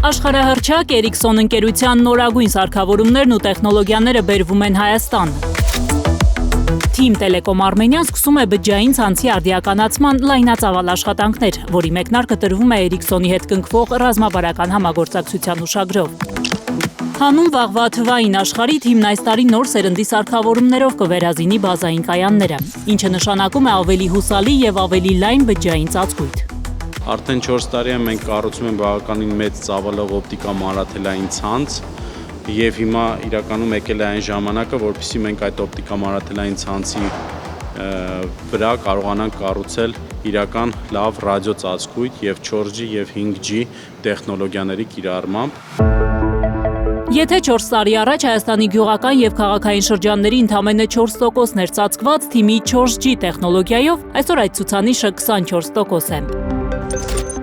Աշխարհահռչակ Ericsson ընկերության նորագույն սարքավորումներն ու տեխնոլոգիաները բերվում են Հայաստան։ Թիմ Տելեկոմ Արմենիան սկսում է բջջային ցանցի արդիականացման լայնածավալ աշխատանքներ, որի մեկնարկը տրվում է Ericsson-ի հետ կնքվող ռազմավարական համագործակցության ուշագրով։ Հանուն վաղվա թվային աշխարհի թիմն այս տարի նոր սերնդի սարքավորումներով կվերազինի բազային կայանները, ինչը նշանակում է ավելի հուսալի եւ ավելի լայն բջջային ծածկույթ։ Արդեն 4 տարի է մենք կառուցում ենք բավականին մեծ ծավալով օպտիկա մանրաթելային ցանց եւ հիմա իրականում եկել է այն ժամանակը, որպեսզի մենք այդ օպտիկա մանրաթելային ցանցի վրա կարողանանք կառուցել իրական լավ ռադիո ծածկույթ եւ 4G եւ 5G տեխնոլոգիաների կիրառմամբ։ Եթե 4 տարի առաջ Հայաստանի գյուղական եւ քաղաքային շրջանների ընդամենը 4%-ն էր ծածկված թիմի 4G տեխնոլոգիայով, այսօր այդ ցուցանիշը 24% է։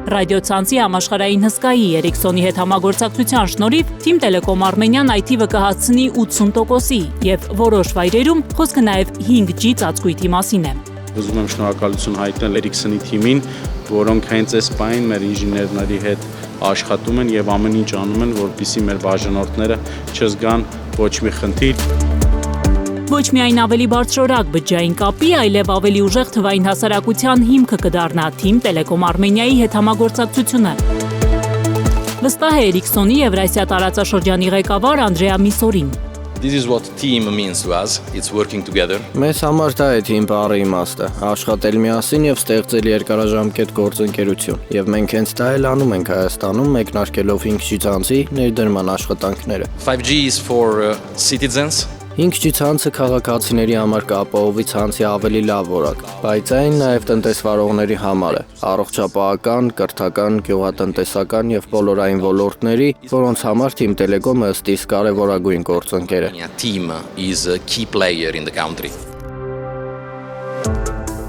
Ռադիոցանցի համաշխարհային հսկայի Ericsson-ի հետ համագործակցության շնորհիվ Թիմ Տելեկոմ Արմենիան այդ թիվը կհասցնի 80%-ի եւ որոշ վայրերում խոսքը նաեւ 5G ծածկույթի մասին է։ Ուզում եմ շնորհակալություն հայտնել Ericsson-ի թիմին, որոնք հենց այս պահին մեր ինժեներների հետ աշխատում են եւ ամեն ինչ անում են, որպեսզի մեր բաժանորդները չզգան ոչ մի խնդիր։ Ոչ միայն ավելի բարձրորակ բջջային կապի, այլև ավելի ուժեղ թվային հասարակության հիմքը կդառնա Թիմ Տելեկոմ Արմենիայի հետ համագործակցությունը։ Վստահ է Ericsson-ի Եվրասիա տարածաշրջանի ղեկավար Անդրեա Միսորին։ This is what team means to us. It's working together. Մեզ համար դա է թիմ բառի իմաստը, աշխատել միասին եւ ստեղծել երկարաժամկետ գործընկերություն։ Եվ մենք հենց դա էլ անում ենք Հայաստանում, մեկնարկելով 5G ցանցի ներդրման աշխատանքները։ 5G is for citizens. 5G ցանցը քաղաքացիների համար կապահովի ցանցի ավելի լավ որակ, բայց այն նաև տնտեսվարողների համար է, առողջապահական, կրթական, գյուղատնտեսական եւ բոլորային ոլորտների, որոնց համար Թիմ Տելեկոմը ըստ իս կարևորագույն գործընկեր է։ Team is a key player in the country.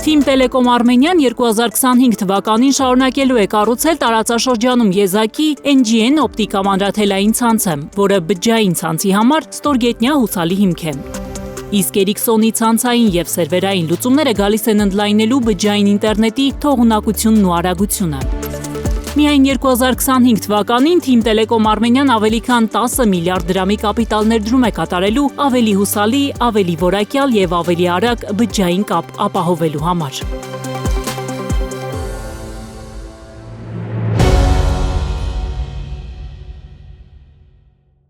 Թիմ Տելեկոմ Արմենիան 2025 թվականին շարունակելու է կառուցել տարածաշրջանում եզակի NGN օպտիկա մանրաթելային ցանցը, որը բջջային ցանցի համար ստորգետնյա հուսալի հիմք է։ Իսկ Ericsson-ի ցանցային եւ սերվերային լուծումները գալիս են ընդլայնելու բջջային ինտերնետի թողունակությունն ու արագությունը։ Միայն 2025 թվականին Թիմ Տելեկոմ Արմենիան ավելի քան 10 միլիարդ դրամի կապիտալ ներդրում է կատարելու ավելի հուսալի, ավելի որակյալ եւ ավելի արագ բջջային կապ ապահովելու համար։